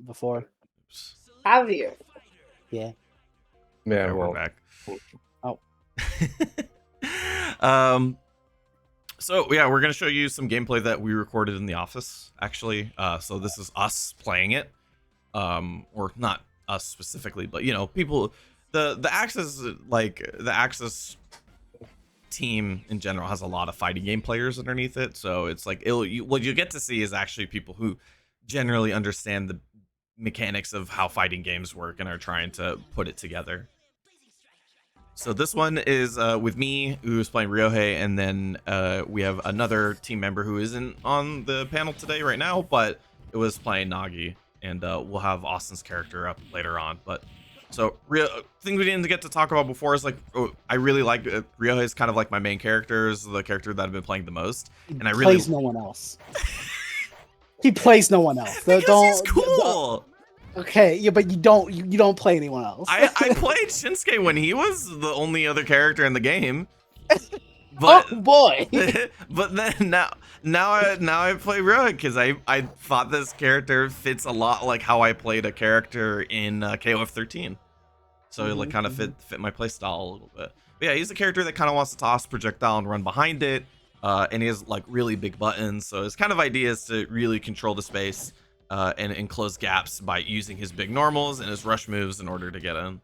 before. Oops. Have you? Yeah. Yeah, Yeah, we're well, back. Oh. So yeah, we're gonna show you some gameplay that we recorded in the office, actually. So this is us playing it, or not us specifically, but you know, people, the Aksys, like the Aksys team in general has a lot of fighting game players underneath it. So it's like what you get to see is actually people who generally understand the mechanics of how fighting games work and are trying to put it together. So this one is with me, who's playing Ryohei, and then we have another team member who isn't on the panel today right now, but it was playing Nagi, and we'll have Austin's character up later on. But so thing we didn't get to talk about before is like, I really like Ryohei is kind of like my main character, is the character that I've been playing the most, and I really plays no one else. He plays no one else. because he's cool. Okay, yeah, but you don't play anyone else. I played Shinsuke when he was the only other character in the game. But, oh boy! But then now I play Ryohei because I thought this character fits a lot like how I played a character in KOF 13. So it like kind of fit my playstyle a little bit. But yeah, he's a character that kind of wants to toss projectile and run behind it. And he has like really big buttons. So his kind of idea is to really control the space and close gaps by using his big normals and his rush moves in order to get in.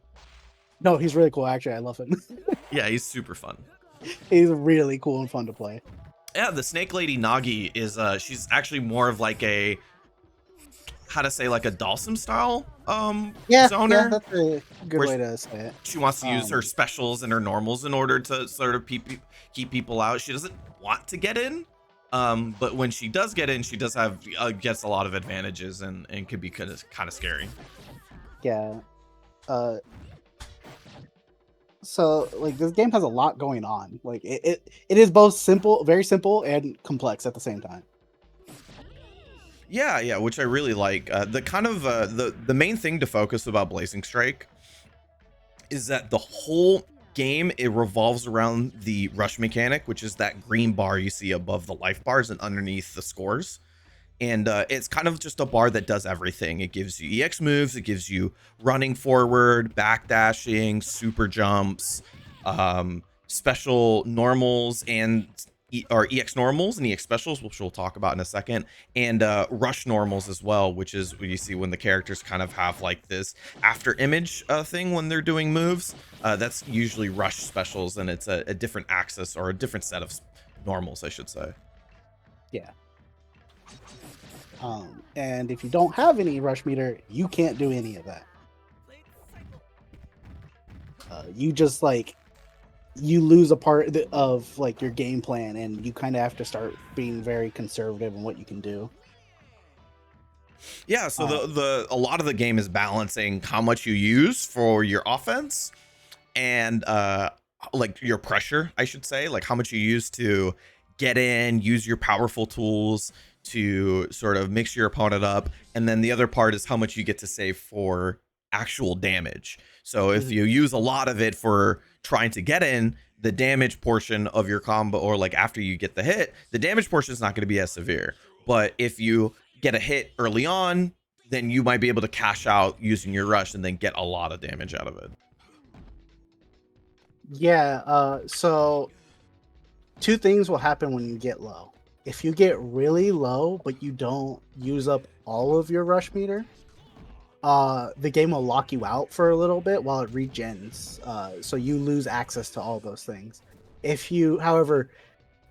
No, he's really cool. Actually, I love him. Yeah, he's super fun. He's really cool and fun to play. Yeah, the Snake Lady Nagi is she's actually more of like a, how to say, like a Dalsum style zoner. Yeah, that's a good way to say it. She wants to use her specials and her normals in order to sort of keep people out. She doesn't want to get in, but when she does get in, she does have gets a lot of advantages and could be kind of scary. Yeah. So like this game has a lot going on. Like it is both simple, very simple, and complex at the same time. Yeah, which I really like. The kind of the main thing to focus about Blazing Strike is that the whole game, it revolves around the rush mechanic, which is that green bar you see above the life bars and underneath the scores. And it's kind of just a bar that does everything. It gives you EX moves, it gives you running forward, backdashing, super jumps, special normals and or EX normals and EX specials, which we'll talk about in a second, and rush normals as well, which is what you see when the characters kind of have like this after image thing when they're doing moves. That's usually rush specials, and it's a different axis or a different set of normals, I should say. Yeah. And if you don't have any rush meter, you can't do any of that. You just like, you lose a part of like your game plan, and you kind of have to start being very conservative in what you can do. Yeah, so a lot of the game is balancing how much you use for your offense and like your pressure, I should say, like how much you use to get in, use your powerful tools to sort of mix your opponent up, and then the other part is how much you get to save for actual damage. So if you use a lot of it for trying to get in, the damage portion of your combo, or like after you get the hit, the damage portion is not going to be as severe. But if you get a hit early on, then you might be able to cash out using your rush and then get a lot of damage out of it. Yeah, so two things will happen when you get low. If you get really low, but you don't use up all of your rush meter, the game will lock you out for a little bit while it regens. So you lose access to all those things. If you, however,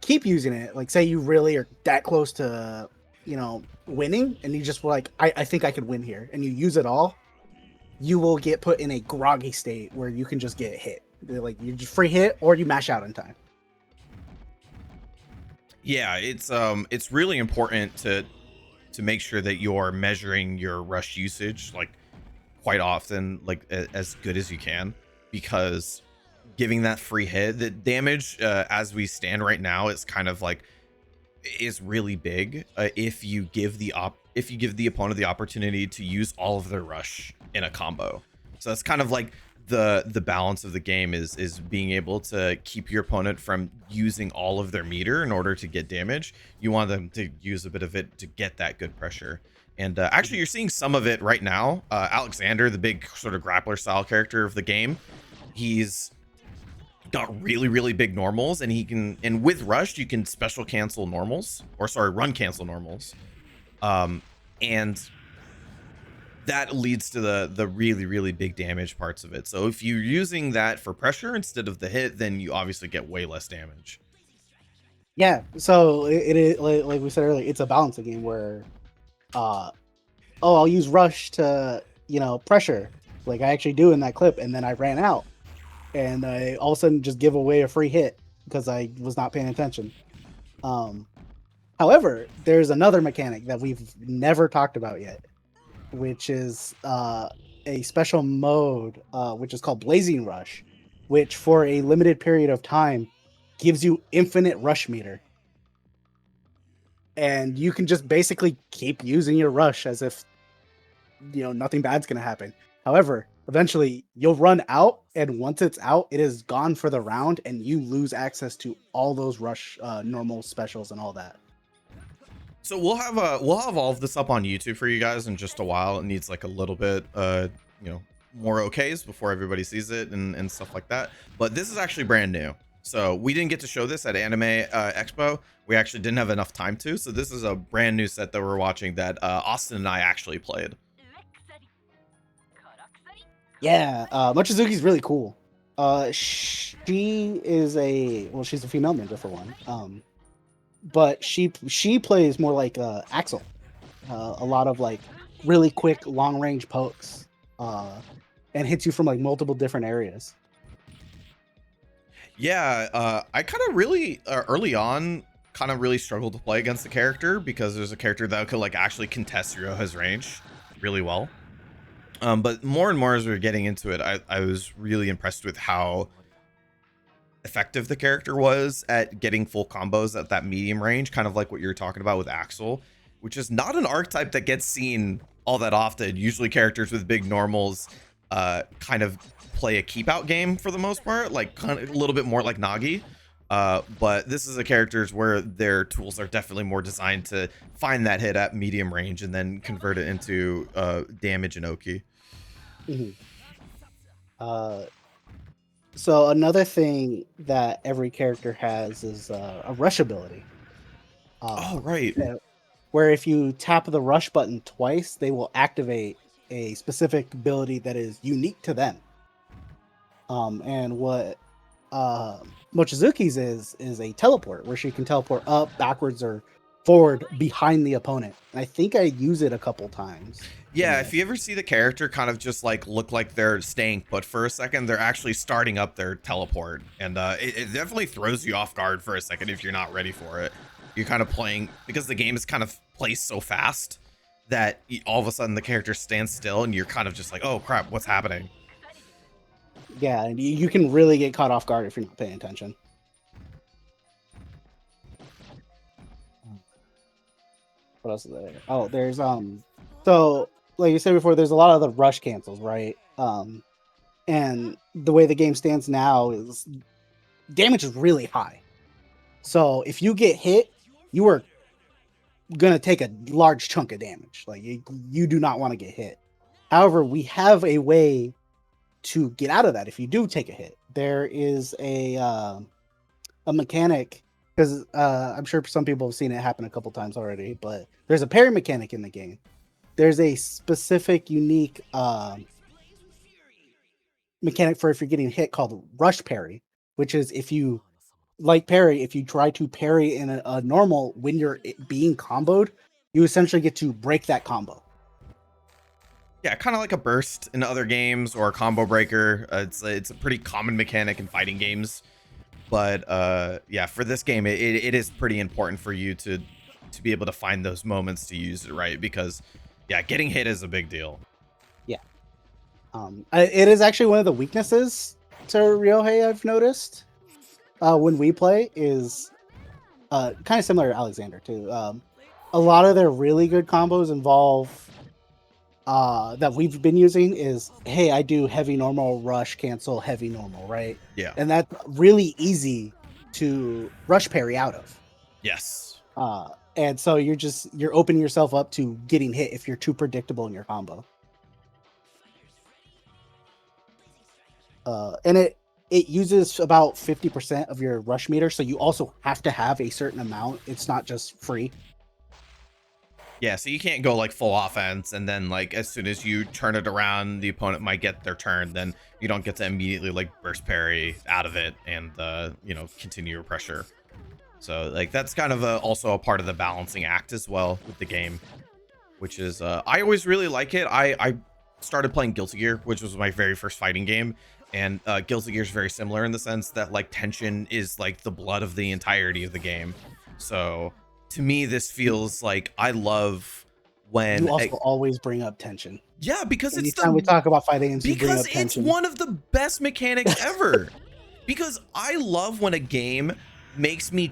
keep using it, like say you really are that close to, you know, winning, and you just like, I think I could win here, and you use it all, you will get put in a groggy state where you can just get hit. Like you just free hit, or you mash out in time. Yeah, it's really important to make sure that you're measuring your rush usage like quite often, like as good as you can, because giving that free hit, the damage as we stand right now is kind of like is really big if you give the opponent the opportunity to use all of their rush in a combo. So that's kind of like the balance of the game is being able to keep your opponent from using all of their meter in order to get damage. You want them to use a bit of it to get that good pressure. And actually, you're seeing some of it right now. Alexander, the big sort of grappler style character of the game, he's got really, really big normals, and and with Rush, you can special cancel normals, or sorry, run cancel normals. And that leads to the really, really big damage parts of it. So if you're using that for pressure instead of the hit, then you obviously get way less damage. Yeah, so it is like we said earlier, it's a balancing game where, oh, I'll use rush to pressure, like I actually do in that clip, and then I ran out, and I all of a sudden just give away a free hit because I was not paying attention. However, there's another mechanic that we've never talked about yet, which is a special mode, which is called Blazing Rush, which for a limited period of time gives you infinite rush meter. And you can just basically keep using your rush as if nothing bad's gonna happen. However, eventually you'll run out, and once it's out, it is gone for the round, and you lose access to all those rush normal specials and all that. So we'll have all of this up on YouTube for you guys in just a while. It needs like a little bit more okays before everybody sees it and stuff like that. But this is actually brand new. So we didn't get to show this at Anime Expo. We actually didn't have enough time to. So this is a brand new set that we're watching that Austin and I actually played. Yeah, Mochizuki's really cool. She is she's a female ninja for one. But she plays more like Axel. A lot of like really quick long range pokes, and hits you from like multiple different areas. Yeah, I kind of really early on kind of really struggled to play against the character because there's a character that could like actually contest Ryoha's range really well. But more and more as we were getting into it, I was really impressed with how effective the character was at getting full combos at that medium range, kind of like what you're talking about with Axel, which is not an archetype that gets seen all that often. Usually characters with big normals kind of play a keep out game for the most part, like kind of a little bit more like Nagi. But this is a characters where their tools are definitely more designed to find that hit at medium range and then convert it into damage and Oki. Mm-hmm. So another thing that every character has is a rush ability. Oh, right. Where if you tap the rush button twice, they will activate a specific ability that is unique to them. And what Mochizuki's is a teleport, where she can teleport up, backwards, or forward behind the opponent. And I think I use it a couple times. Yeah, if you ever see the character kind of just like look like they're staying put for a second, they're actually starting up their teleport, and it definitely throws you off guard for a second if you're not ready for it. You're kind of playing because the game is kind of placed so fast that all of a sudden the character stands still, and you're kind of just like, oh crap, what's happening? Yeah, and you can really get caught off guard if you're not paying attention. What else is there? Oh, there's so like you said before, there's a lot of the rush cancels, right? And the way the game stands now is damage is really high. So if you get hit, you are gonna take a large chunk of damage. Like you do not want to get hit. However, we have a way to get out of that if you do take a hit. There is a mechanic, because I'm sure some people have seen it happen a couple times already, but there's a parry mechanic in the game. There's a specific unique mechanic for if you're getting hit called rush parry, which is if you parry, if you try to parry in a normal when you're being comboed, you essentially get to break that combo. Yeah, kind of like a burst in other games or a combo breaker. It's a pretty common mechanic in fighting games, but yeah, for this game, it is pretty important for you to be able to find those moments to use it right, because yeah, getting hit is a big deal. Yeah, it is actually one of the weaknesses to Ryohei I've noticed when we play is kind of similar to Alexander too. A lot of their really good combos involve that we've been using is, hey, I do heavy normal, rush, cancel, heavy normal, right? Yeah. And that's really easy to rush parry out of. Yes. And so you're opening yourself up to getting hit if you're too predictable in your combo. And it uses about 50% of your rush meter, so you also have to have a certain amount. It's not just free. Yeah, so you can't go like full offense and then like as soon as you turn it around, the opponent might get their turn, then you don't get to immediately like burst parry out of it and you know, continue your pressure. So like that's kind of also a part of the balancing act as well with the game, which is I always really like it. I started playing Guilty Gear, which was my very first fighting game, and Guilty Gear is very similar in the sense that like tension is like the blood of the entirety of the game. So to me, this feels like I love You when also always bring up tension. yeah, because Anytime we talk about fighting games, you bring up it's tension. one of the best mechanics ever. Because I love when a game makes me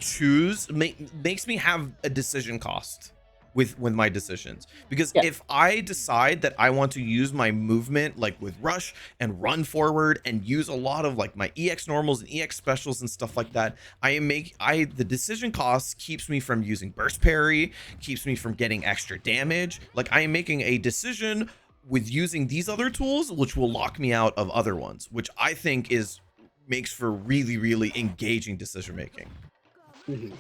makes me have a decision cost with my decisions. Because Yeah. if I decide that I want to use my movement like with rush and run forward and use a lot of like my EX normals and EX specials and stuff like that, the decision cost keeps me from using burst parry, keeps me from getting extra damage. Like I am making a decision with using these other tools, which will lock me out of other ones, which I think makes for really, really engaging decision making. Mm-hmm.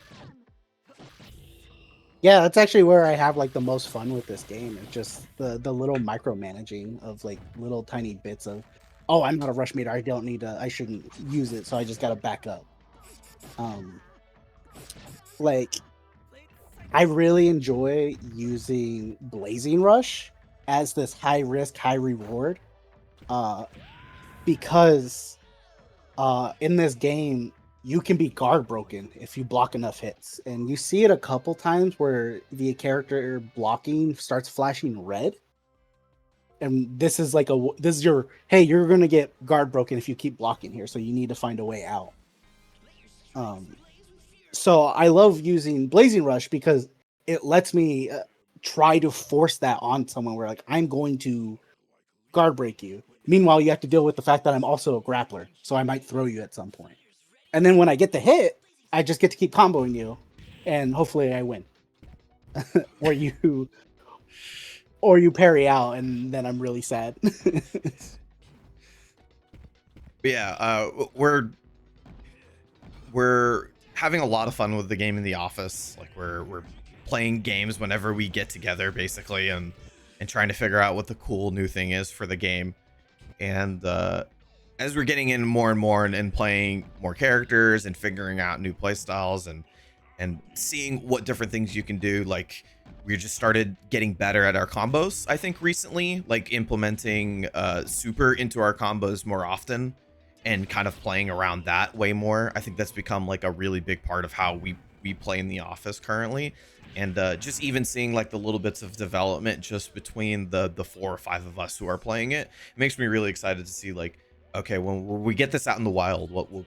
Yeah, that's actually where I have like the most fun with this game. It's just the little micromanaging of like little tiny bits of, oh, I'm not a rush meter. I shouldn't use it, so I just gotta back up. Like I really enjoy using Blazing Rush as this high risk, high reward. Because in this game you can be guard broken if you block enough hits, and you see it a couple times where the character blocking starts flashing red, and this is your, hey, you're gonna get guard broken if you keep blocking here, so you need to find a way out. So I love using Blazing Rush because it lets me try to force that on someone where like I'm going to guard break you. Meanwhile, you have to deal with the fact that I'm also a grappler, so I might throw you at some point. And then when I get the hit, I just get to keep comboing you, and hopefully I win. or you parry out, and then I'm really sad. Yeah, we're having a lot of fun with the game in the office. Like we're playing games whenever we get together, basically, and trying to figure out what the cool new thing is for the game. And as we're getting in more and more and playing more characters and figuring out new play styles and seeing what different things you can do, like we just started getting better at our combos, I think recently, like implementing super into our combos more often and kind of playing around that way more. I think that's become like a really big part of how we play in the office currently. And just even seeing like the little bits of development just between the 4 or 5 of us who are playing it makes me really excited to see like, okay, when we get this out in the wild, what will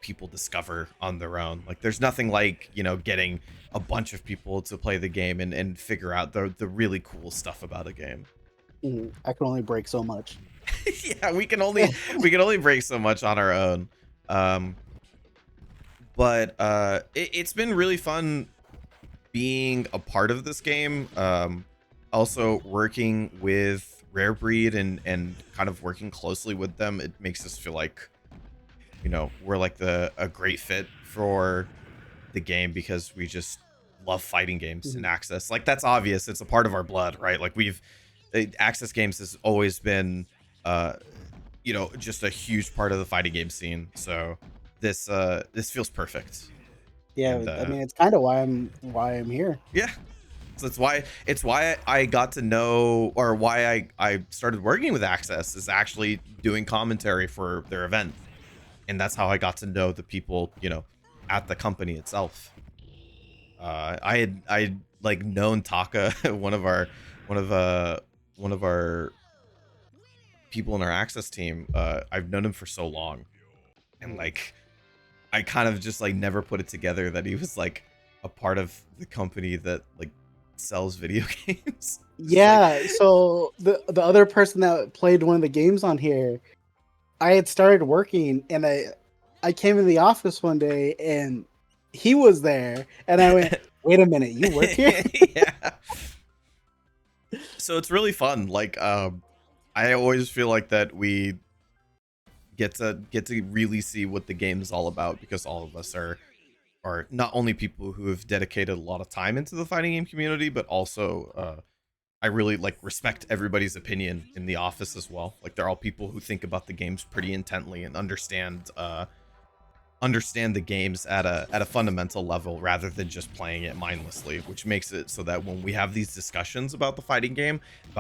people discover on their own? Like there's nothing like, you know, getting a bunch of people to play the game and figure out the really cool stuff about a game. I can only break so much. Yeah, we can only break so much on our own. But it's been really fun being a part of this game. Also working with Rare Breed and kind of working closely with them, it makes us feel like, you know, we're like a great fit for the game because we just love fighting games in Aksys. Like that's obvious, it's a part of our blood, right? Like Aksys games has always been you know, just a huge part of the fighting game scene. So this feels perfect. Yeah, And, I mean it's kind of why I'm here. yeah, so it's why I got to know, or why I started working with Aksys, is actually doing commentary for their event, and that's how I got to know the people, you know, at the company itself. I like known Taka, one of our people in our Aksys team. I've known him for so long, and like I kind of just like never put it together that he was like a part of the company that like sells video games. Yeah, so the other person that played one of the games on here, I had started working, and I came in the office one day, and he was there, and I went, "Wait a minute, you work here?" Yeah. So it's really fun. Like, I always feel like that we get to really see what the game is all about, because all of us are not only people who have dedicated a lot of time into the fighting game community, but also I really like respect everybody's opinion in the office as well. Like, they're all people who think about the games pretty intently and understand the games at a fundamental level rather than just playing it mindlessly, which makes it so that when we have these discussions about the fighting game, about